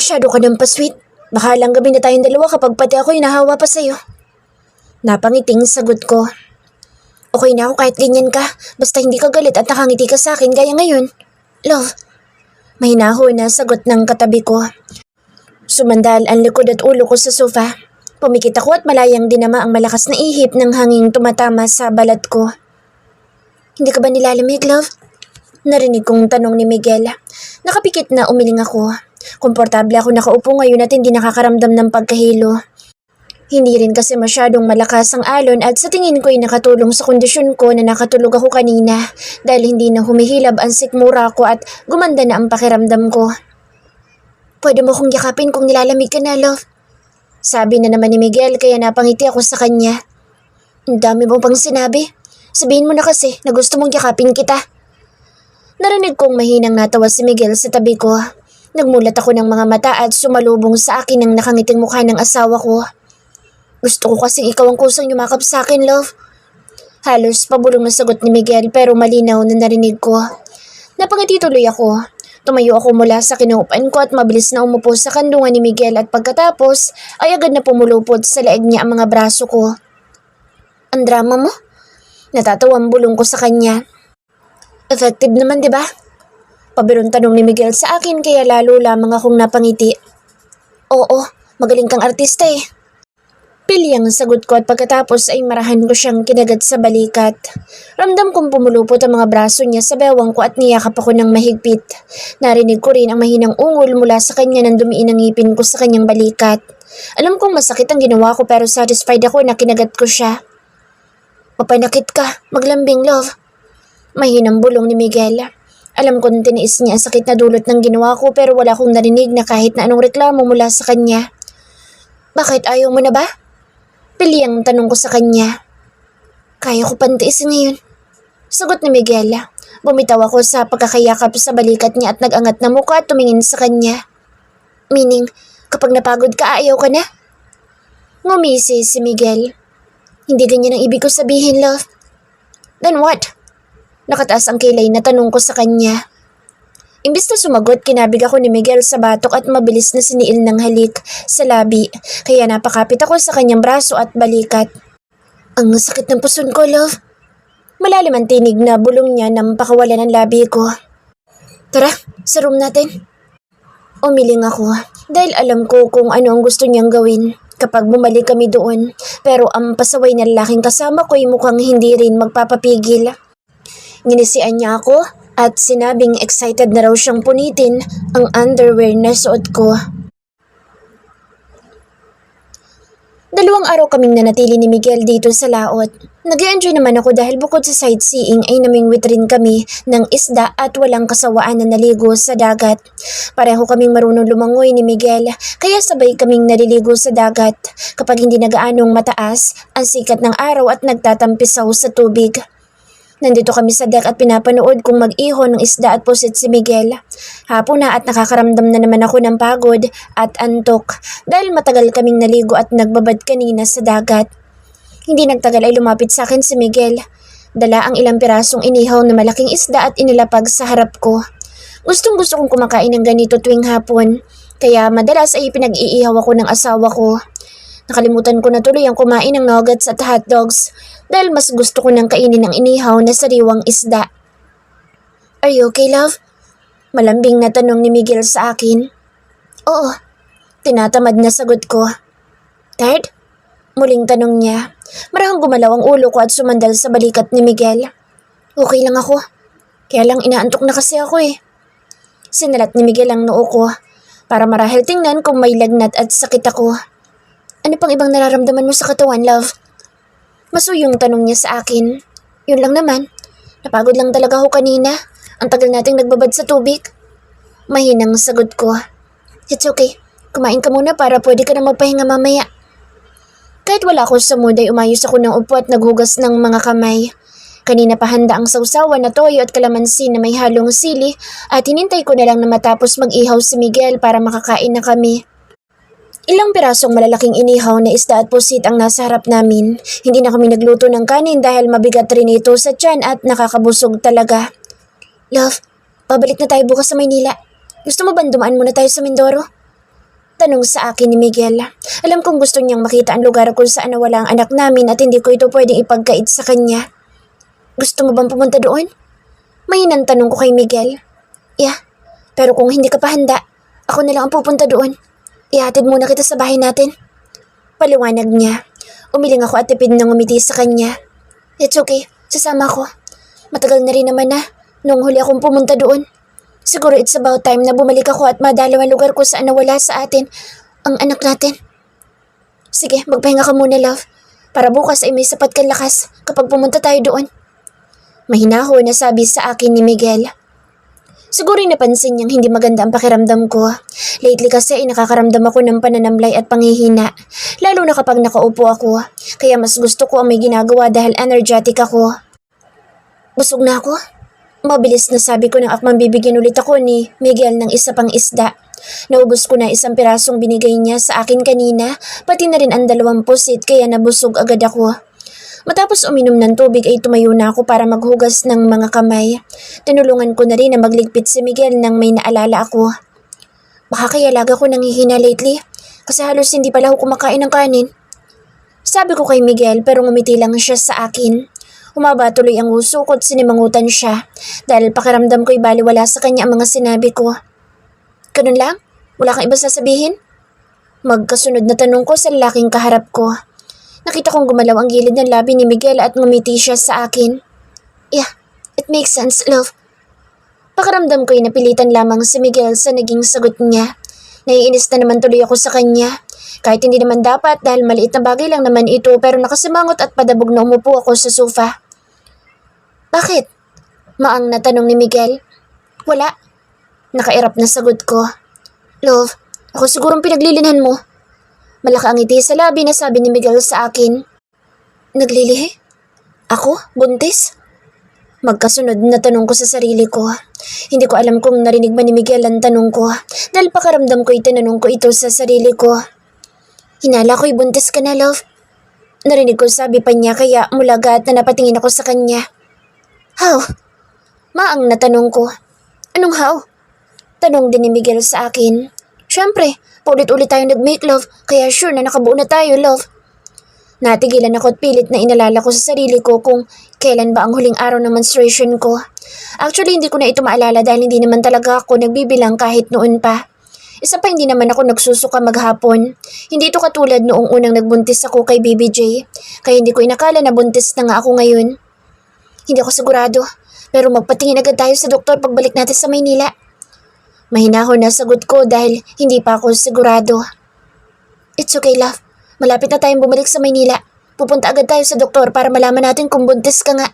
Masyado ka ng pasweet. Baka lang gabi na tayong dalawa kapag pati ako hinahawa pa sa'yo. Napangiting sagot ko. Okay na ako kahit ganyan ka. Basta hindi ka galit at nakangiti ka sa akin gaya ngayon. Love. Mahinaho na sagot ng katabi ko. Sumandal ang likod at ulo ko sa sofa. Pumikit ako at malayang dinama ang malakas na ihip ng hanging tumatama sa balat ko. Hindi ka ba nilalamig, love? Narinig kong tanong ni Miguel. Nakapikit na umiling ako. Komportable ako nakaupo ngayon at hindi nakakaramdam ng pagkahilo. Hindi rin kasi masyadong malakas ang alon at sa tingin ko ay nakatulong sa kondisyon ko na nakatulog ako kanina dahil hindi na humihilab ang sikmura ko at gumanda na ang pakiramdam ko. Pwede mo kong yakapin kung nilalamig ka na, love? Sabi na naman ni Miguel kaya napangiti ako sa kanya. Ang dami mo pang sinabi. Sabihin mo na kasi na gusto mong yakapin kita. Narinig kong mahinang natawa si Miguel sa tabi ko. Nagmulat ako ng mga mata at sumalubong sa akin ang nakangiting mukha ng asawa ko. Gusto ko kasing ikaw ang kusang yumakap sa akin, love. Halos pabulong na sagot ni Miguel pero malinaw na narinig ko. Napangiti tuloy ako. Tumayo ako mula sa kinuupan ko at mabilis na umupo sa kandungan ni Miguel at pagkatapos ay agad na pumulupot sa leeg niya ang mga braso ko. Ang drama mo? Natatawang bulong ko sa kanya. Effective naman, di ba? Pabirong tanong ni Miguel sa akin kaya lalo lamang akong napangiti. Oo, magaling kang artista eh. Pilyang sagot ko at pagkatapos ay marahan ko siyang kinagat sa balikat. Ramdam kong pumulupot ang mga braso niya sa bewang ko at niyakap ako ng mahigpit. Narinig ko rin ang mahinang ungol mula sa kanya nang dumiin ang ngipin ko sa kanyang balikat. Alam kong masakit ang ginawa ko pero satisfied ako na kinagat ko siya. Mapanakit ka, maglambing, love. Mahinang bulong ni Miguel. Alam kong tiniis niya ang sakit na dulot ng ginawa ko pero wala akong narinig na kahit na anong reklamo mula sa kanya. Bakit ayaw mo na ba? Pilyang tanong ko sa kanya. Kaya ko pantiisin ngayon. Sagot ni Miguel. Bumitaw ako sa pagkakayakap sa balikat niya at nagangat na mukha at tumingin sa kanya. Meaning, kapag napagod ka ayaw ka na? Ngumisi si Miguel. Hindi ganyan ang ibig ko sabihin, love. Then what? Nakataas ang kilay na tanong ko sa kanya. Imbis na sumagot, kinabig ako ni Miguel sa batok at mabilis na siniil ng halik sa labi. Kaya napakapit ako sa kanyang braso at balikat. Ang sakit ng puson ko, love. Malalim ang tinig na bulong niya nang pakawalan ng labi ko. Tara, sa room natin. Umiling ako dahil alam ko kung ano ang gusto niyang gawin kapag bumalik kami doon. Pero ang pasaway na lalaking kasama ko ay mukhang hindi rin magpapapigil. Nginisian niya ako at sinabing excited na raw siyang punitin ang underwear na suot ko. 2 araw kaming nanatili ni Miguel dito sa laot. Nag-enjoy naman ako dahil bukod sa sightseeing ay namingwit rin kami ng isda at walang kasawaan na naligo sa dagat. Pareho kaming marunong lumangoy ni Miguel kaya sabay kaming naliligo sa dagat kapag hindi nagaanong mataas ang sikat ng araw at nagtatampisaw sa tubig. Nandito kami sa deck at pinapanood kung mag-iho ng isda at pusit si Miguel. Hapon na at nakakaramdam na naman ako ng pagod at antok dahil matagal kaming naligo at nagbabad kanina sa dagat. Hindi nagtagal ay lumapit sa akin si Miguel. Dala ang ilang pirasong inihaw na malaking isda at inilapag sa harap ko. Gustong gusto kong kumakain ng ganito tuwing hapon kaya madalas ay pinag-iihaw ako ng asawa ko. Nakalimutan ko na tuloy ang kumain ng nuggets at hotdogs dahil mas gusto ko nang kainin ang inihaw na sariwang isda. Are you okay, love? Malambing na tanong ni Miguel sa akin. Oo, tinatamad na sagot ko. Tired? Muling tanong niya. Marahang gumalaw ang ulo ko at sumandal sa balikat ni Miguel. Okay lang ako. Kaya lang inaantok na kasi ako eh. Sinalat ni Miguel ang noo ko para marahil tingnan kung may lagnat at sakit ako. Ano pang ibang nararamdaman mo sa katawan, love? Masuyong tanong niya sa akin. Yun lang naman. Napagod lang talaga ako kanina. Ang tagal nating nagbabad sa tubig. Mahinang sagot ko. It's okay. Kumain ka muna para pwede ka na magpahinga mamaya. Kahit wala ako sa mood ay umayos ako ng upo at naghugas ng mga kamay. Kanina pa handa ang sausawan na toyo at kalamansi na may halong sili at hinintay ko na lang na matapos mag-ihaw si Miguel para makakain na kami. Ilang pirasong malalaking inihaw na isda at pusit ang nasa harap namin. Hindi na kami nagluto ng kanin dahil mabigat rin ito sa tiyan at nakakabusog talaga. Love, pabalik na tayo bukas sa Maynila. Gusto mo ba dumaan muna tayo sa Mindoro? Tanong sa akin ni Miguel. Alam kong gusto niyang makita ang lugar kung saan nawala ang anak namin at hindi ko ito pwedeng ipagkait sa kanya. Gusto mo bang pumunta doon? Mahinang tanong ko kay Miguel. Yeah, pero kung hindi ka pa handa, ako na lang ang pupunta doon. Ihatid muna kita sa bahay natin. Paliwanag niya. Umiling ako at tipid nang umiti sa kanya. It's okay, sasama ko. Matagal na rin naman nung huli akong pumunta doon. Siguro it's about time na bumalik ako at madalaw ang lugar kung saan nawala sa atin ang anak natin. Sige, magpahinga ka muna, love. Para bukas ay may sapat kang lakas kapag pumunta tayo doon. Mahinaho na sabi sa akin ni Miguel. Siguro napansin niyang hindi maganda ang pakiramdam ko. Lately kasi ay nakakaramdam ako ng pananamlay at panghihina. Lalo na kapag nakaupo ako. Kaya mas gusto ko ang may ginagawa dahil energetic ako. Busog na ako. Mabilis na sabi ko ng akmang bibigyan ulit ako ni Miguel ng isa pang isda. Naubos ko na isang pirasong binigay niya sa akin kanina, pati na rin ang 2 pusit kaya nabusog agad ako. Matapos uminom ng tubig ay tumayo na ako para maghugas ng mga kamay. Tinulungan ko na rin na magligpit si Miguel nang may naalala ako. Baka kaya laga ko nanghihina lately kasi halos hindi pala ako kumakain ng kanin. Sabi ko kay Miguel pero ngumiti lang siya sa akin. Humaba tuloy ang uso ko at sinimangutan siya dahil pakiramdam ko'y baliwala sa kanya ang mga sinabi ko. Ganun lang? Wala kang iba sasabihin? Magkasunod na tanong ko sa lalaking kaharap ko. Nakita kong gumalaw ang gilid ng labi ni Miguel at ngumiti siya sa akin. Yeah, it makes sense, love. Pakiramdam ko'y napilitan lamang si Miguel sa naging sagot niya. Naiinis na naman tuloy ako sa kanya. Kahit hindi naman dapat dahil maliit na bagay lang naman ito pero nakasimangot at padabog na umupo ako sa sofa. Bakit? Maang na tanong ni Miguel. Wala. Nakairap na sagot ko. Love, ako sigurong pinaglilinhan mo. Malaki ang ngiti sa labi na sabi ni Miguel sa akin. Naglilihi? Ako? Buntis? Magkasunod na tanong ko sa sarili ko. Hindi ko alam kung narinig ba ni Miguel ang tanong ko dahil pakaramdam ko'y tinanong ko ito sa sarili ko. Hinala ko'y buntis ka na, love. Narinig ko sabi pa niya kaya mulaga at napatingin ako sa kanya. How? Maang natanong ko. Anong how? Tanong din ni Miguel sa akin. Siyempre, paulit-ulit tayo nag-make love kaya sure na nakabuo na tayo, love. Natigilan ako at pilit na inalala ko sa sarili ko kung kailan ba ang huling araw ng menstruation ko. Actually, hindi ko na ito maalala dahil hindi naman talaga ako nagbibilang kahit noon pa. Isa pa hindi naman ako nagsusuka maghapon. Hindi ito katulad noong unang nagbuntis ako kay Baby J. Kaya hindi ko inakala na buntis na nga ako ngayon. Hindi ako sigurado, pero magpatingin agad tayo sa doktor pagbalik natin sa Maynila. Mahinahon na sagot ko dahil hindi pa ako sigurado. It's okay, love. Malapit na tayong bumalik sa Maynila. Pupunta agad tayo sa doktor para malaman natin kung buntis ka nga.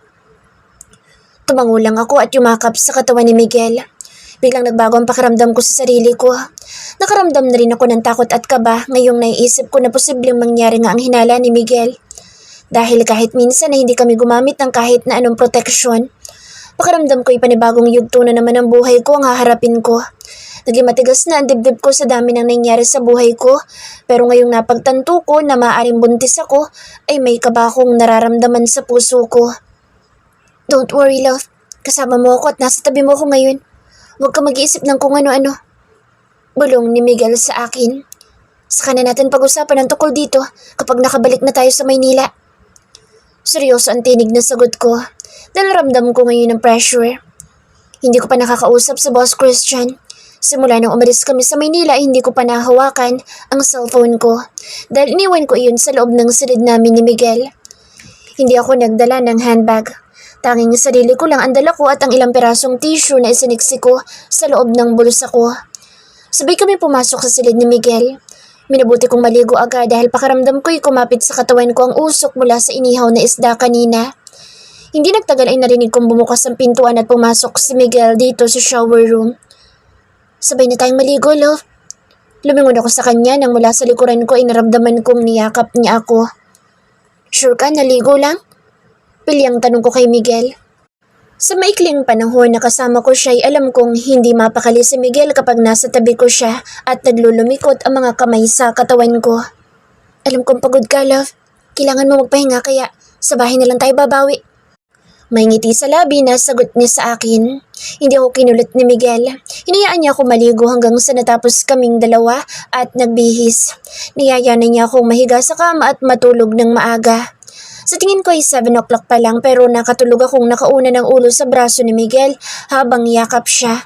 Tumango lang ako at yumakap sa katawan ni Miguel. Biglang nagbago ang pakiramdam ko sa sarili ko. Nakaramdam na rin ako ng takot at kaba ngayong naiisip ko na posibleng mangyari nga ang hinala ni Miguel. Dahil kahit minsan na hindi kami gumamit ng kahit na anong proteksyon, pakiramdam ko'y panibagong yugto na naman ang buhay ko ang haharapin ko. Naging matigas na ang dibdib ko sa dami ng nangyari sa buhay ko, pero ngayong napagtanto ko na maaaring buntis ako, ay may kaba akong nararamdaman sa puso ko. Don't worry, love. Kasama mo ako at nasa tabi mo ako ngayon. Huwag ka mag-iisip ng kung ano-ano. Bulong ni Miguel sa akin. Saka na natin pag-usapan ang tukol dito kapag nakabalik na tayo sa Maynila. Seryoso ang tinig na sagot ko dahil ramdam ko ngayon ang pressure. Hindi ko pa nakakausap sa Boss Christian. Simula nang umalis kami sa Maynila, hindi ko pa nahawakan ang cellphone ko dahil iniwan ko iyon sa loob ng silid namin ni Miguel. Hindi ako nagdala ng handbag. Tanging sarili ko lang ang dala ko at ang ilang pirasong tissue na isiniksik ko sa loob ng bulsa ko. Sabay kami pumasok sa silid ni Miguel. Minabuti kong maligo agad dahil pakiramdam ko'y kumapit sa katawan ko ang usok mula sa inihaw na isda kanina. Hindi nagtagal ay narinig kong bumukas ang pintuan at pumasok si Miguel dito sa shower room. Sabay na tayong maligo, love. Lumingon ako sa kanya nang mula sa likuran ko ay naramdaman kong niyakap niya ako. Sure ka, naligo lang? Pilyang tanong ko kay Miguel. Sa maikling panahon na kasama ko siya ay alam kong hindi mapakali si Miguel kapag nasa tabi ko siya at naglulumikot ang mga kamay sa katawan ko. Alam kong pagod ka, love. Kailangan mo magpahinga kaya sa bahay na lang tayo babawi. May ngiti sa labi na sagot niya sa akin. Hindi ako kinulit ni Miguel. Hinayaan niya ako maligo hanggang sa natapos kaming dalawa at nagbihis. Niyaya na niya akong mahiga sa kama at matulog ng maaga. Sa tingin ko ay 7 o'clock pa lang pero nakatulog akong nakauna ng ulo sa braso ni Miguel habang yakap siya.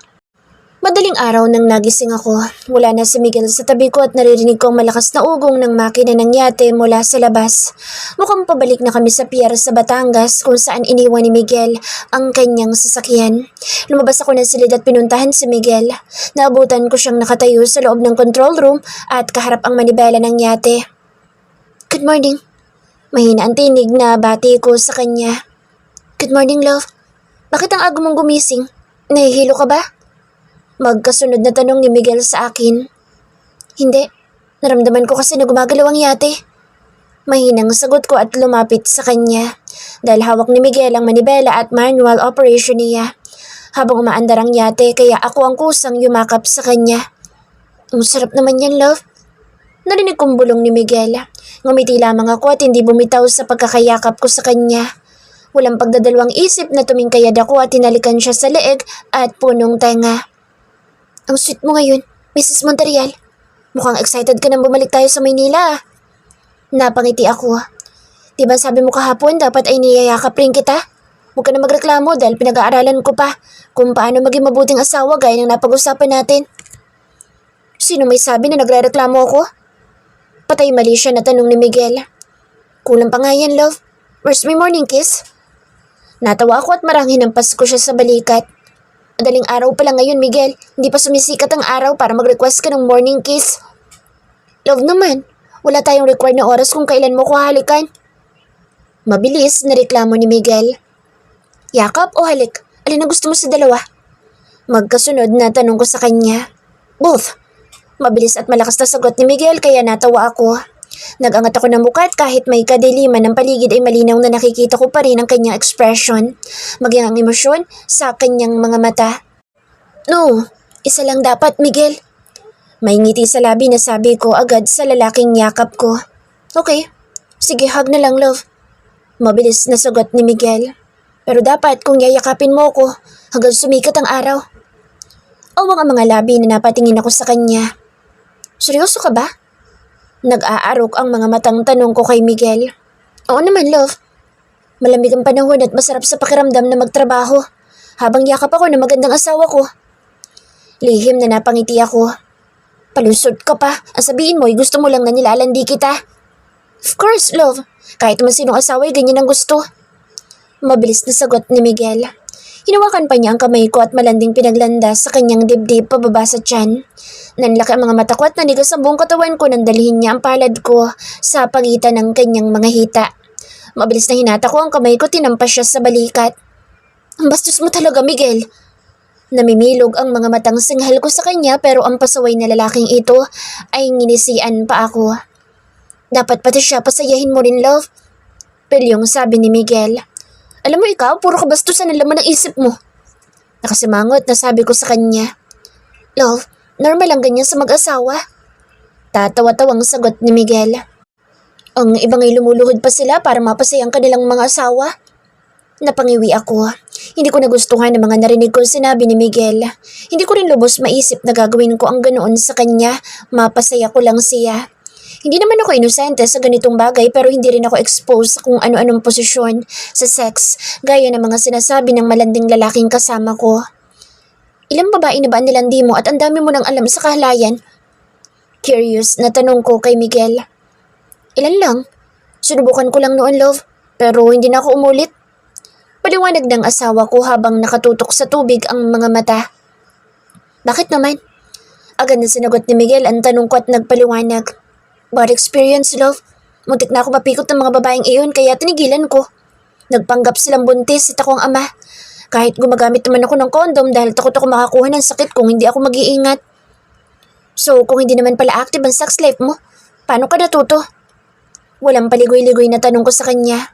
Madaling araw nang nagising ako. Wala na si Miguel sa tabi ko at naririnig ko ang malakas na ugong ng makina ng yate mula sa labas. Mukhang pabalik na kami sa pier sa Batangas kung saan iniwan ni Miguel ang kanyang sasakyan. Lumabas ako ng silid at pinuntahan si Miguel. Naabutan ko siyang nakatayo sa loob ng control room at kaharap ang manibela ng yate. Good morning. Mahina ang tinig na bati ko sa kanya. Good morning, love. Bakit ang aga mong gumising? Nahihilo ka ba? Magkasunod na tanong ni Miguel sa akin. Hindi. Naramdaman ko kasi na gumagalaw ang yate. Mahinang sagot ko at lumapit sa kanya. Dahil hawak ni Miguel ang manibela at manual operation niya. Habang umaandar ang yate kaya ako ang kusang yumakap sa kanya. Ang sarap naman yan, love. Narinig kong bulong ni Miguel. Ngumiti lamang ako at hindi bumitaw sa pagkakayakap ko sa kanya. Walang pagdadalawang isip na tumingkayad ako at tinalikan siya sa leeg at punong tenga. Ang sweet mo ngayon, Mrs. Montreal. Mukhang excited ka nang bumalik tayo sa Maynila. Napangiti ako. Diba sabi mo kahapon dapat ay niyayakap rin kita? Huwag ka na magreklamo dahil pinag-aaralan ko pa kung paano maging mabuting asawa gaya ng napag-usapan natin. Sino may sabi na nagre-reklamo ako? Patay mali siya na tanong ni Miguel. Kulang pa nga yan, love. Where's my morning kiss? Natawa ako at marang hinampas ko siya sa balikat. Madaling araw pa lang ngayon, Miguel. Hindi pa sumisikat ang araw para mag-request ka ng morning kiss. Love naman, wala tayong required na oras kung kailan mo ko halikan. Mabilis na reklamo ni Miguel. Yakap o halik? Alin ang gusto mo sa dalawa? Magkasunod na tanong ko sa kanya. Both. Mabilis at malakas na sagot ni Miguel kaya natawa ako. Nag-angat ako ng mukha at kahit may kadiliman ng paligid ay malinaw na nakikita ko pa rin ang kanyang ekspresyon, maging ang emosyon sa kanyang mga mata. No, isa lang dapat, Miguel. May ngiti sa labi na sabi ko agad sa lalaking yakap ko. Okay, sige hug na lang, love. Mabilis na sagot ni Miguel. Pero dapat kung yayakapin mo ko hanggang sumikat ang araw. Awang ang mga labi na napatingin ako sa kanya. Seryoso ka ba? Nag-aarok ang mga matang tanong ko kay Miguel. Oo naman, love. Malamig ang panahon at masarap sa pakiramdam na magtrabaho habang yakap ako ng magandang asawa ko. Lihim na napangiti ako. Palusot ka pa. Ang sabihin mo ay gusto mo lang na nilalandi kita. Of course, love. Kahit man sinong asawa ay ganyan ang gusto. Mabilis na sagot ni Miguel. Hinawakan pa niya ang kamay ko at malanding pinaglanda sa kanyang dibdib pababa sa tiyan. Nanlaki ang mga mata ko at nanigas ang buong katawan ko nang dalhin niya ang palad ko sa pagitan ng kanyang mga hita. Mabilis na hinata ko ang kamay ko, tinampas siya sa balikat. Ang bastos mo talaga, Miguel. Namimilog ang mga matang singhal ko sa kanya pero ang pasaway na lalaking ito ay nginisian pa ako. Dapat pati siya pasayahin mo rin, love. Pilyong sabi ni Miguel. Alam mo ikaw, puro kabastusan ang laman ng isip mo. Nakasimangot na sabi ko sa kanya. Love, normal lang ganyan sa mag-asawa. Tatawa-tawang sagot ni Miguel. Ang ibang ay lumuluhod pa sila para mapasaya ang kanilang mga asawa. Napangiwi ako. Hindi ko nagustuhan ang mga narinig ko sinabi ni Miguel. Hindi ko rin lubos maisip na gagawin ko ang ganoon sa kanya. Mapasaya ko lang siya. Hindi naman ako inosente sa ganitong bagay pero hindi rin ako exposed sa kung ano-anong posisyon sa sex gaya ng mga sinasabi ng malanding lalaking kasama ko. Ilang babae na ba nilandi mo at ang dami mo nang alam sa kahalayan? Curious na tanong ko kay Miguel. Ilan lang? Sinubukan ko lang noon, love, pero hindi na ako umulit. Paliwanag ng asawa ko habang nakatutok sa tubig ang mga mata. Bakit naman? Agad na sinagot ni Miguel ang tanong ko at nagpaliwanag. Bad experience, love. Muntik na ako mapikot ng mga babaeng iyon kaya tinigilan ko. Nagpanggap silang buntis at ako ang ama. Kahit gumagamit naman ako ng kondom dahil takot ako makakuha ng sakit kung hindi ako mag-iingat. So kung hindi naman pala active ang sex life mo, paano ka natuto? Walang paligoy-ligoy na tanong ko sa kanya.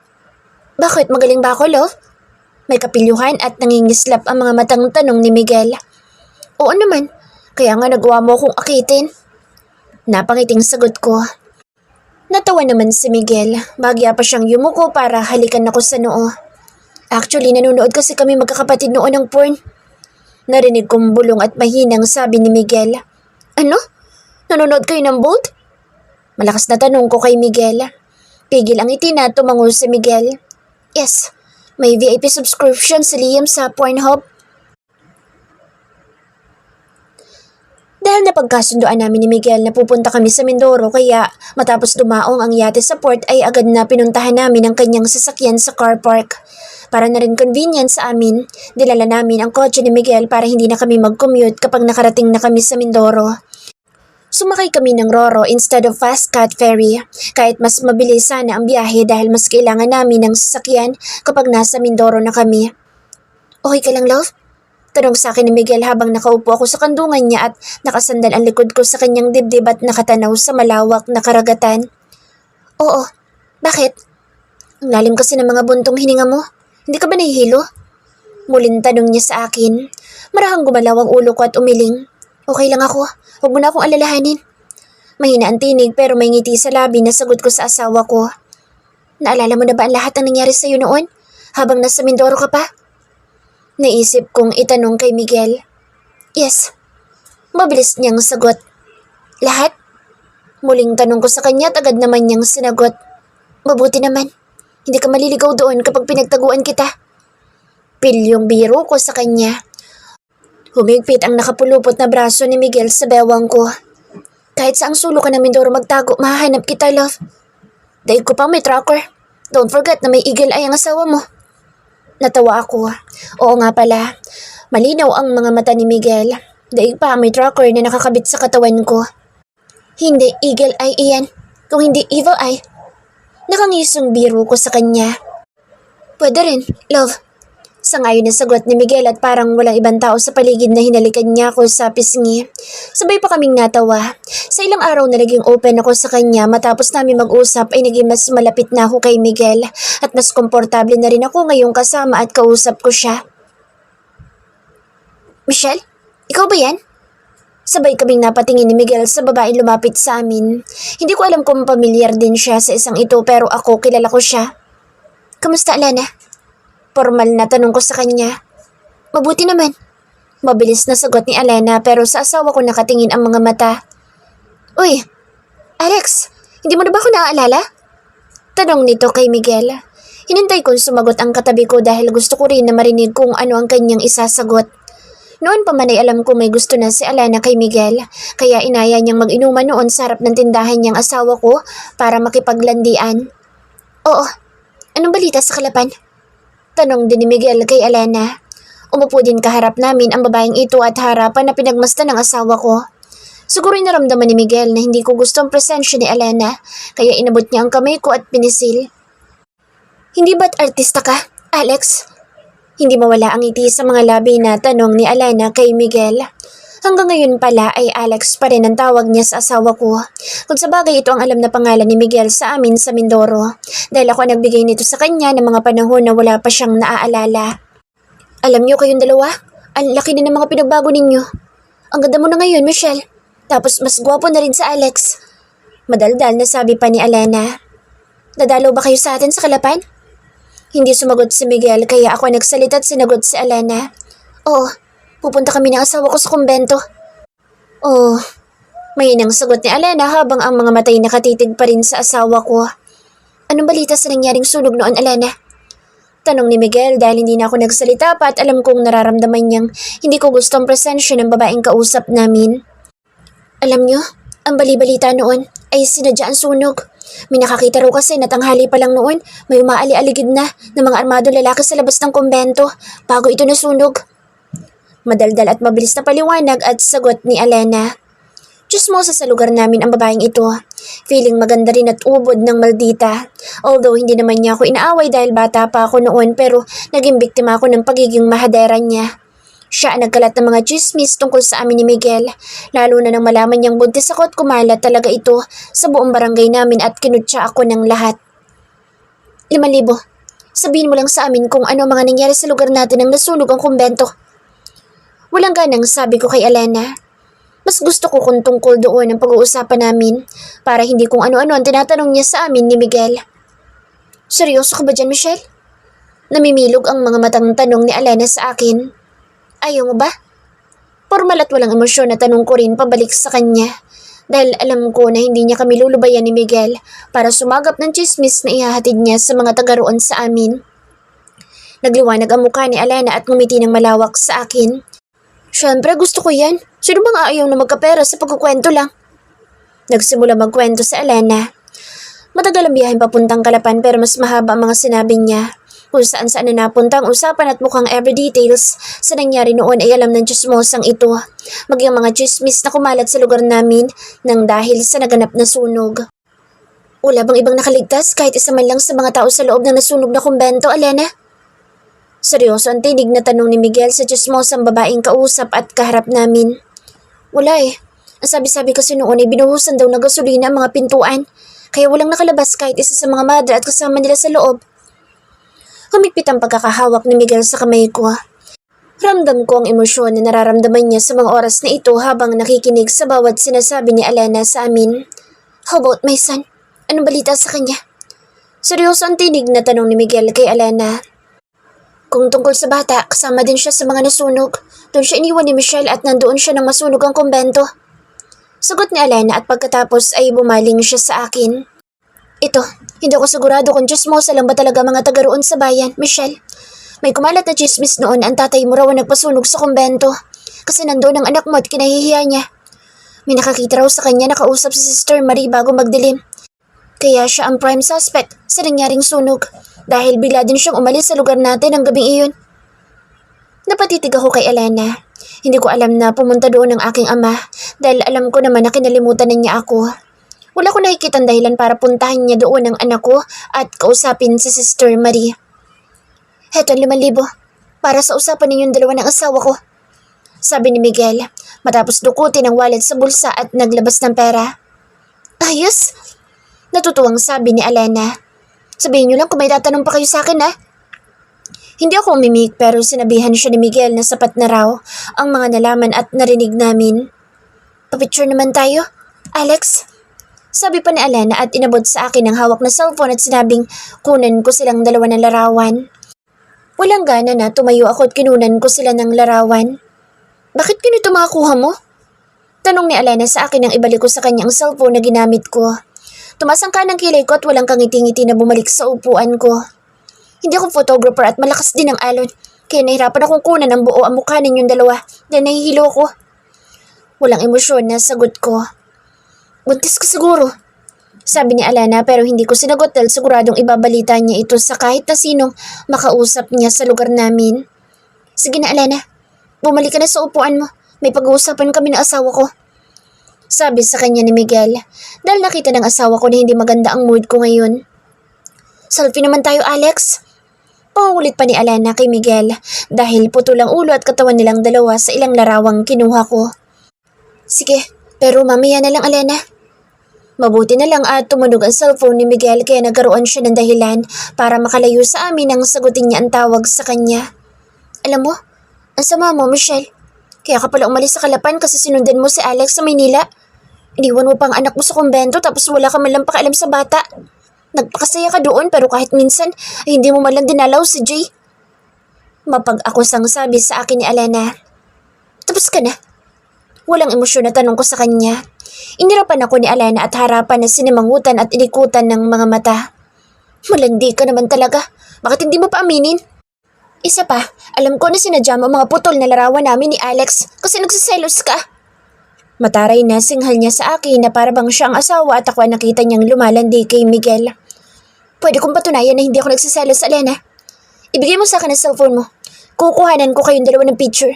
Bakit magaling ba ako, love? May kapilyuhan at nangingislap ang mga matang tanong ni Miguel. Oo naman, kaya nga nagawa mo akong akitin. Napangiting sagot ko. Natawa naman si Miguel. Bagya pa siyang yumuko para halikan ako sa noo. Actually, nanonood kasi kami magkakapatid noon ng porn. Narinig kong bulong at mahinang sabi ni Miguel. Ano? Nanonood kayo ng Bolt? Malakas na tanong ko kay Miguel. Pigil ang ngiti na tumango si Miguel. Yes, may VIP subscription si Liam sa Pornhub. Dahil napagkasundoan namin ni Miguel na pupunta kami sa Mindoro kaya matapos dumaong ang yate sa port ay agad na pinuntahan namin ang kanyang sasakyan sa car park. Para na rin convenience sa amin, dinala namin ang kotse ni Miguel para hindi na kami mag-commute kapag nakarating na kami sa Mindoro. Sumakay kami ng Roro instead of Fast Cat Ferry kahit mas mabilis sana ang biyahe dahil mas kailangan namin ng sasakyan kapag nasa Mindoro na kami. Okay ka lang, love? Tanong sa akin ni Miguel habang nakaupo ako sa kandungan niya at nakasandal ang likod ko sa kanyang dibdib at nakatanaw sa malawak na karagatan. Oo, bakit? Ang lalim kasi ng mga buntong hininga mo. Hindi ka ba nahihilo? Muling tanong niya sa akin. Marahang gumalaw ang ulo ko at umiling. Okay lang ako. Huwag mo na akong alalahanin. Mahina ang tinig pero may ngiti sa labi na sagot ko sa asawa ko. Naalala mo na ba ang lahat ng nangyari sa iyo noon? Habang nasa Mindoro ka pa? Naisip kong itanong kay Miguel. Yes. Mabilis niyang sagot. Lahat? Muling tanong ko sa kanya at agad naman niyang sinagot. Mabuti naman. Hindi ka maliligaw doon kapag pinagtaguan kita. Pilyong biro ko sa kanya. Humigpit ang nakapulupot na braso ni Miguel sa bewang ko. Kahit saang sulok ka ng Mindoro magtago, mahahanap kita, love. Daig ko pang may tracker. Don't forget na may eagle eye ang asawa mo. Natawa ako. Oo nga pala. Malinaw ang mga mata ni Miguel. Daig pa may tracker na nakakabit sa katawan ko. Hindi eagle eye iyan. Kung hindi evil eye. Nakangisong biro ko sa kanya. Pwede rin, love. Sangayon na sagot ni Miguel at parang walang ibang tao sa paligid na hinalikan niya ako sa pisngi. Sabay pa kaming natawa. Sa ilang araw na naging open ako sa kanya matapos namin mag-usap ay naging mas malapit na ako kay Miguel at mas komportable na rin ako ngayong kasama at kausap ko siya. Michelle, ikaw ba yan? Sabay kaming napatingin ni Miguel sa babaeng lumapit sa amin. Hindi ko alam kung pamilyar din siya sa isang ito pero ako kilala ko siya. Kamusta, Alana? Formal na tanong ko sa kanya. Mabuti naman. Mabilis na sagot ni Alana pero sa asawa ko nakatingin ang mga mata. Uy, Alex, hindi mo na ba ako naaalala? Tanong nito kay Miguel. Hinintay kong sumagot ang katabi ko dahil gusto ko rin na marinig kung ano ang kanyang isasagot. Noon pa man ay alam ko may gusto na si Alana kay Miguel, kaya inaya niyang mag-inuman noon sa harap ng tindahan niyang asawa ko para makipaglandian. Oo, anong balita sa Kalapan? Tanong din ni Miguel kay Alana. Umupo din kaharap namin ang babaeng ito at harapan na pinagmasdan ng asawa ko. Siguro naramdaman ni Miguel na hindi ko gusto ang presensya ni Alana, kaya inabot niya ang kamay ko at pinisil. Hindi ba't artista ka, Alex? Hindi mawala ang ngiti sa mga labi na tanong ni Alana kay Miguel. Hanggang ngayon pala ay Alex pa rin ang tawag niya sa asawa ko. Kung sa bagay ito ang alam na pangalan ni Miguel sa amin sa Mindoro. Dahil ako nagbigay nito sa kanya ng mga panahon na wala pa siyang naaalala. Alam niyo kayong dalawa, ang laki din ng mga pinagbago ninyo. Ang ganda mo na ngayon, Michelle. Tapos mas gwapo na rin sa Alex. Madaldal na sabi pa ni Alana. Dadalaw ba kayo sa atin sa Kalapan? Hindi sumagot si Miguel kaya ako nagsalita at sinagot si Alana. Oo. Pupunta kami ng asawa ko sa kumbento. Oh, mahinang sagot ni Alana habang ang mga matay nakatitig pa rin sa asawa ko. Anong balita sa nangyaring sunog noon, Alana? Tanong ni Miguel dahil hindi na ako nagsalita pa at alam kong nararamdaman niyang hindi ko gusto ang presensya ng babaeng kausap namin. Alam niyo, ang bali-balita noon ay sinadya ang sunog. May nakakita raw kasi na tanghali pa lang noon may umaali-aligid na ng mga armado lalaki sa labas ng kumbento bago ito nasunog. Madaldal at mabilis na paliwanag at sagot ni Alana. Chismosa sa lugar namin ang babaeng ito. Feeling maganda rin at ubod ng maldita. Although hindi naman niya ako inaaway dahil bata pa ako noon pero naging biktima ako ng pagiging mahadera niya. Siya ang nagkalat ng mga chismis tungkol sa amin ni Miguel. Lalo na nang malaman niyang buntis ako at kumalat talaga ito sa buong barangay namin at kinutya ako ng lahat. 5,000. Sabihin mo lang sa amin kung ano mga nangyari sa lugar natin nang nasunog ang kumbento. Walang ganang sabi ko kay Alana. Mas gusto ko kung tungkol doon ang pag-uusapan namin para hindi kung ano-ano ang tinatanong niya sa amin ni Miguel. Seryoso ka ba dyan, Michelle? Namimilog ang mga matang tanong ni Alena sa akin. Ayaw mo ba? Formal at walang emosyon na tanong ko rin pabalik sa kanya. Dahil alam ko na hindi niya kami lulubayan ni Miguel para sumagap ng chismis na ihahatid niya sa mga taga-roon sa amin. Nagliwanag ang mukha ni Alena at ngumiti ng malawak sa akin. Siyempre gusto ko yan. Sino bang ayaw na magkapera sa pagkukwento lang? Nagsimula magkwento si Alena. Matagal ang biyahe papuntang Kalapan pero mas mahaba ang mga sinabi niya. Kung saan na napunta ang usapan at mukhang every details sa nangyari noon ay alam ng chismosang ito. Maging mga chismis na kumalat sa lugar namin nang dahil sa naganap na sunog. Wala bang ibang nakaligtas kahit isa man lang sa mga tao sa loob ng nasunog na kumbento, Alena? Seryoso ang tinig na tanong ni Miguel sa chismosang babaeng kausap at kaharap namin. Wala eh. Ang sabi-sabi kasi noon ay binuhusan daw na gasolina ang mga pintuan. Kaya walang nakalabas kahit isa sa mga madre at kasama nila sa loob. Humigpit ang pagkakahawak ni Miguel sa kamay ko. Ramdam ko ang emosyon na nararamdaman niya sa mga oras na ito habang nakikinig sa bawat sinasabi ni Alena sa amin. How about my son? Anong balita sa kanya? Seryoso ang tinig na tanong ni Miguel kay Alena. Kung tungkol sa bata, kasama din siya sa mga nasunog. Doon siya iniwan ni Michelle at nandoon siya nang masunog ang kumbento. Sagot ni Alena at pagkatapos ay bumaling siya sa akin. Ito, hindi ako sigurado kung chismosa lang ba talaga mga taga roon sa bayan, Michelle. May kumalat na chismis noon ang tatay mo raw ang nagpasunog sa kumbento. Kasi nandoon ang anak mo at kinahihiya niya. May nakakita raw sa kanya nakausap si Sister Marie bago magdilim. Kaya siya ang prime suspect sa nangyaring sunog. Dahil bigla din siyang umalis sa lugar natin ang gabing iyon. Napatitig ako kay Alena. Hindi ko alam na pumunta doon ang aking ama dahil alam ko naman na kinalimutan na niya ako. Wala ko nakikitang dahilan para puntahan niya doon ang anak ko at kausapin si Sister Marie. Heto ang 5,000 para sa usapan ninyong dalawa ng asawa ko. Sabi ni Miguel matapos dukutin ang wallet sa bulsa at naglabas ng pera. Ayos! Natutuwang sabi ni Alena. Sabihin niyo lang kung may tatanong pa kayo sa akin ha. Hindi ako umimik pero sinabihan siya ni Miguel na sapat na raw ang mga nalaman at narinig namin. Papicture naman tayo, Alex. Sabi pa ni Alena at inabot sa akin ang hawak na cellphone at sinabing kunan ko silang dalawa ng larawan. Walang gana na tumayo ako at kinunan ko sila ng larawan. Bakit ganito makakuha mo? Tanong ni Alena sa akin nang ibalik ko sa kanya ang cellphone na ginamit ko. Tumasang ka ng kilay ko at walang kangiti-ngiti na bumalik sa upuan ko. Hindi ako photographer at malakas din ang alon, kaya nahirapan akong kunan ang buo ang mukha ninyong dalawa dahil nahihilo ko. Walang emosyon na sagot ko. Buntis ka siguro, sabi ni Alena pero hindi ko sinagot dahil siguradong ibabalita niya ito sa kahit na sinong makausap niya sa lugar namin. Sige na Alena, bumalik ka na sa upuan mo, may pag-uusapan kami ng asawa ko. Sabi sa kanya ni Miguel dahil nakita ng asawa ko na hindi maganda ang mood ko ngayon. Selfie naman tayo Alex. Pangulit pa ni Alena kay Miguel dahil putol ang ulo at katawan nilang dalawa sa ilang larawang kinuha ko. Sige, pero mamaya na lang Alena. Mabuti na lang at tumunog ang cellphone ni Miguel kaya nagkaroon siya ng dahilan para makalayo sa amin nang sagutin niya ang tawag sa kanya. Alam mo, ang sama mo Michelle. Kaya ka pala umalis sa Kalapan kasi sinundan mo si Alex sa Maynila. Iniwan mo pang anak mo sa kumbento tapos wala ka man lang pakialam sa bata. Nagpakasaya ka doon pero kahit minsan ay hindi mo man lang dinalaw si Jay. Mapag-akusang sabi sa akin ni Alena. Tapos ka na? Walang emosyon na tanong ko sa kanya. Inirapan ako ni Alena at harapan na sinimangutan at inikutan ng mga mata. Malandi ka naman talaga. Bakit hindi mo pa aminin? Isa pa, alam ko na sinadya mo mga putol na larawan namin ni Alex kasi nagsiselos ka. Mataray na singhal niya sa akin na para bang siya ang asawa at ako ay nakita niyang lumalandi kay Miguel. Pwede kong patunayan na hindi ako nagsiselos, Alena. Ibigay mo sa akin ang cellphone mo. Kukuhanan ko kayong dalawa ng picture.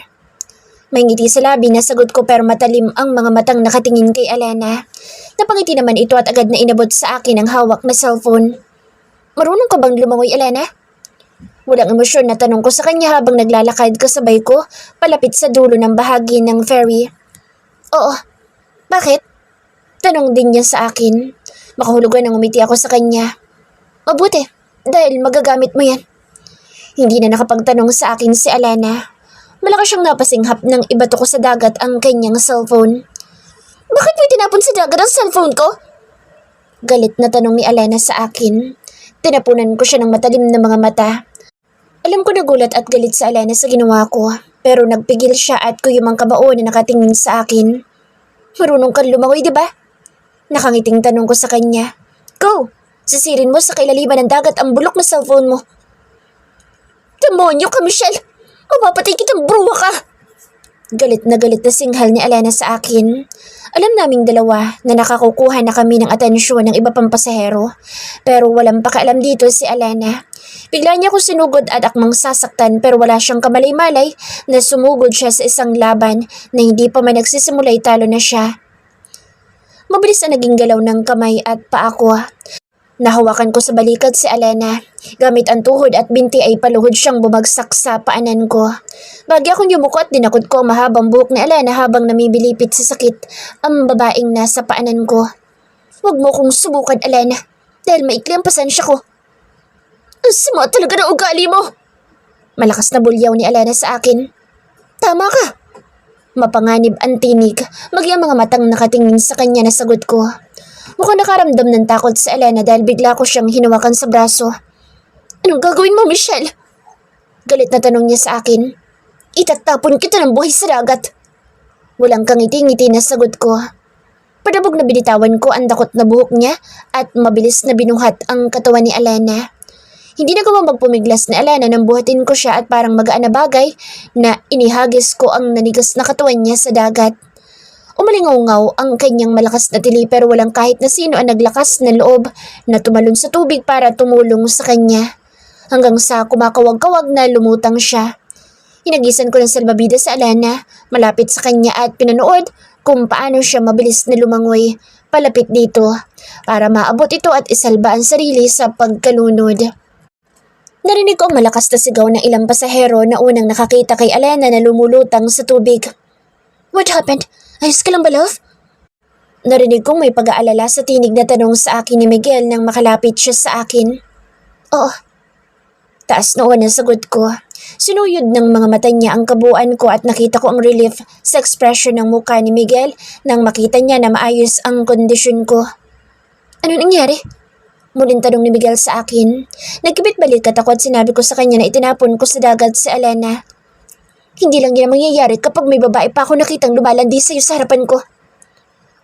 May ngiti sa labi na sagot ko pero matalim ang mga matang nakatingin kay Alena. Napangiti naman ito at agad na inabot sa akin ang hawak na cellphone. Marunong ka bang lumangoy, Alena? Walang emosyon na tanong ko sa kanya habang naglalakad kasabay ko palapit sa dulo ng bahagi ng ferry. Oo. Bakit? Tanong din niya sa akin. Makahulugan nang umiti ako sa kanya. Mabuti, dahil magagamit mo yan. Hindi na nakapagtanong sa akin si Alena. Malakas siyang napasinghap nang ibato ko sa dagat ang kanyang cellphone. Bakit mo tinapon sa dagat ang cellphone ko? Galit na tanong ni Alena sa akin. Tinapunan ko siya ng matalim na mga mata. Alam ko nagulat at galit sa Alana sa ginawa ko, pero nagpigil siya at kuyumang kabao na nakatingin sa akin. Marunong kang lumangoy, di ba? Nakangiting tanong ko sa kanya. Go! Sisirin mo sa kailaliman ng dagat ang bulok na cellphone mo. Demonyo ka, Michelle! Mapapatay kitang bruwa ka! Galit na singhal ni Alana sa akin. Alam naming dalawa na nakakukuha na kami ng atensyon ng iba pang pasahero, pero walang pakialam dito si Alana. Bigla niya ko sinugod at akmang sasaktan pero wala siyang kamalay-malay na sumugod siya sa isang laban na hindi pa man nagsisimulay talo na siya. Mabilis na naging galaw ng kamay at paa ko. Nahawakan ko sa balikat si Alana. Gamit ang tuhod at binti ay paluhod siyang bumagsak sa paanan ko. Bagya akong yumuko at dinakot ko ang mahabang buhok ni Alana habang namibilipit sa sakit ang babaeng nasa paanan ko. Huwag mo kong subukan, Alana, dahil maikli ang pasensya ko. Ang sama talaga ng ugali mo! Malakas na bulyaw ni Alana sa akin. Tama ka! Mapanganib ang tinig, maging ang mga matang nakatingin sa kanya na sagot ko. Mukhang nakaramdam ng takot sa Alana dahil bigla ko siyang hinawakan sa braso. Anong gagawin mo, Michelle? Galit na tanong niya sa akin. Itatapon kita ng buhay sa dagat. Walang kangiti-ngiti na sagot ko. Padabog na binitawan ko ang dakot na buhok niya at mabilis na binuhat ang katawan ni Alana. Hindi na gawang magpumiglas ni Alana nang buhatin ko siya at parang magaan na bagay na inihagis ko ang nanigas na katawan niya sa dagat. Umalingaw-ngaw ang kanyang malakas na tili pero walang kahit na sino ang naglakas na loob na tumalon sa tubig para tumulong sa kanya. Hanggang sa kumakawag-kawag na lumutang siya. Hinagisan ko ng salbabida sa Alana, malapit sa kanya at pinanood kung paano siya mabilis na lumangoy palapit dito para maabot ito at isalba ang sarili sa pagkalunod. Narinig ko ang malakas na sigaw ng ilang pasahero na unang nakakita kay Alana na lumulutang sa tubig. What happened? Ayos ka lang ba, love? Narinig kong may pag-aalala sa tinig na tanong sa akin ni Miguel nang makalapit siya sa akin. Oo. Taas noon ang sagot ko. Sinuyod ng mga mata niya ang kabuuan ko at nakita ko ang relief sa ekspresyon ng mukha ni Miguel nang makita niya na maayos ang kondisyon ko. Ano nangyari? Muling tanong ni Miguel sa akin. Nagkibit balikat ako at sinabi ko sa kanya na itinapon ko sa dagat si Alana. Hindi lang yan ang mangyayari kapag may babae pa ako nakitang lumalandi sa'yo sa harapan ko.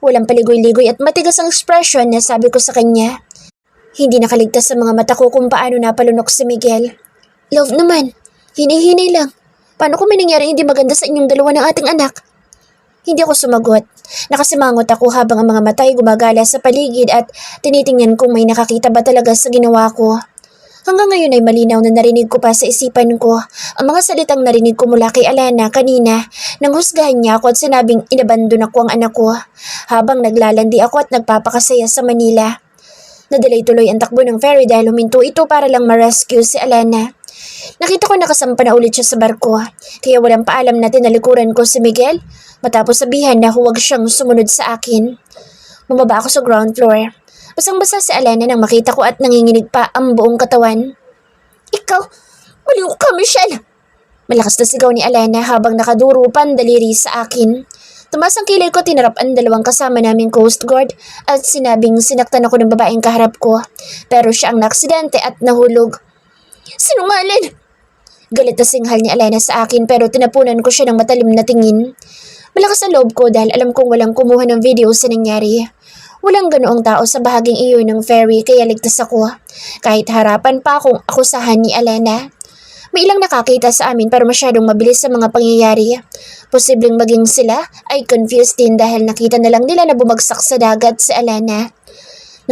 Walang paligoy-ligoy at matigas ang ekspresyon na sabi ko sa kanya. Hindi nakaligtas sa mga mata ko kung paano napalunok si Miguel. Love naman, hinay-hinay lang. Paano kung may nangyari hindi maganda sa inyong dalawa ng ating anak? Hindi ako sumagot. Nakasimangot ako habang ang mga mata ay gumagala sa paligid at tinitingnan kung may nakakita ba talaga sa ginawa ko. Hanggang ngayon ay malinaw na narinig ko pa sa isipan ko ang mga salitang narinig ko mula kay Alana kanina nang husgahan niya ako at sinabing inabandon ako ang anak ko habang naglalandi ako at nagpapakasaya sa Manila. Nadelay tuloy ang takbo ng ferry dahil huminto ito para lang ma-rescue si Alana. Nakita ko nakasampa na ulit siya sa barko kaya walang paalam na tinalikuran ko si Miguel matapos sabihan na huwag siyang sumunod sa akin. Bumaba ako sa ground floor. Basang-basa si Alana nang makita ko at nanginginig pa ang buong katawan. Ikaw, baliw ka, Michelle! Malakas na sigaw ni Alana habang nakaduro pa ang daliri sa akin. Tumas ang kilay ko, tinarap ang dalawang kasama naming Coast Guard at sinabing sinaktan ako ng babaeng kaharap ko. Pero siya ang naaksidente at nahulog. Sinungaling! Galit na singhal ni Alana sa akin pero tinapunan ko siya ng matalim na tingin. Malakas ang loob ko dahil alam kong walang kumuha ng video sa nangyari. Walang ganoong tao sa bahaging iyon ng ferry kaya ligtas ako. Kahit harapan pa akong akusahan ni Alana. May ilang nakakita sa amin pero masyadong mabilis sa mga pangyayari. Posibleng maging sila ay confused din dahil nakita na lang nila na bumagsak sa dagat si Alana.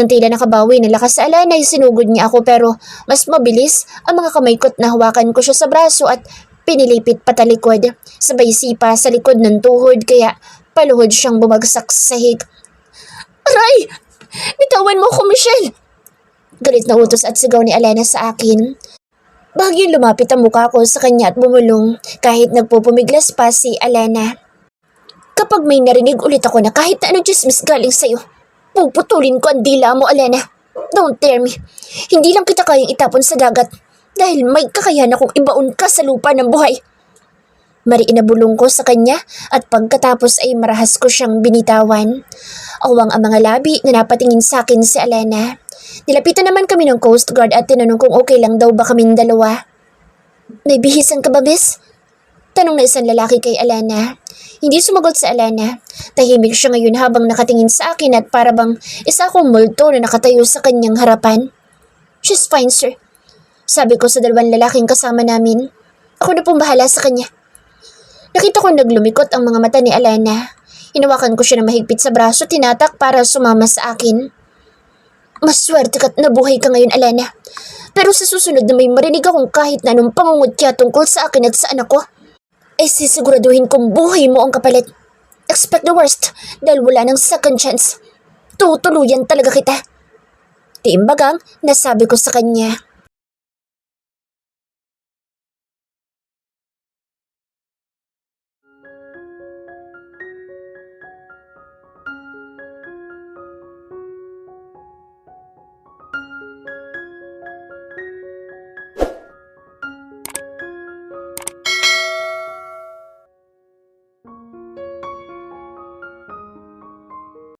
Nang tila nakabawi ng lakas sa Alana ay sinugod niya ako pero mas mabilis ang mga kamay ko't nahawakan ko siya sa braso at pinilipit patalikod. Sabay sipa sa likod ng tuhod kaya paluhod siyang bumagsak sa sahig. Aray! Bitawan mo ko, Michelle! Galit na utos at sigaw ni Alana sa akin. Bahagyang lumapit ang mukha ko sa kanya at bumulong kahit nagpupumiglas pa si Alana. Kapag may narinig ulit ako na kahit na anong chismis galing sa'yo, puputulin ko ang dila mo, Alana. Don't dare me. Hindi lang kita kayang itapon sa dagat dahil may kakayahan akong ibaon ka sa lupa ng buhay. Mariinabulong ko sa kanya at pagkatapos ay marahas ko siyang binitawan. Awang ang mga labi na napatingin sa akin si Alana. Nilapitan naman kami ng Coast Guard at tinanong kung okay lang daw ba kaming dalawa. May bihisan ka ba, Bes? Tanong na isang lalaki kay Alana. Hindi sumagot si Alana. Tahimik siya ngayon habang nakatingin sa akin at para bang isa akong multo na nakatayo sa kanyang harapan. She's fine, sir. Sabi ko sa dalawang lalaking kasama namin. Ako na pong bahala sa kanya. Nakita ko naglumikot ang mga mata ni Alana. Hinawakan ko siya na mahigpit sa braso at tinatak para sumama sa akin. Maswerte ka't nabuhay ka ngayon, Alana. Pero sa susunod na may marinig akong kahit na anong pangungutya tungkol sa akin at sa anak ko, ay sisiguraduhin kong buhay mo ang kapalit. Expect the worst dahil wala ng second chance. Tutuluyan talaga kita. Tiimbagang nasabi ko sa kanya.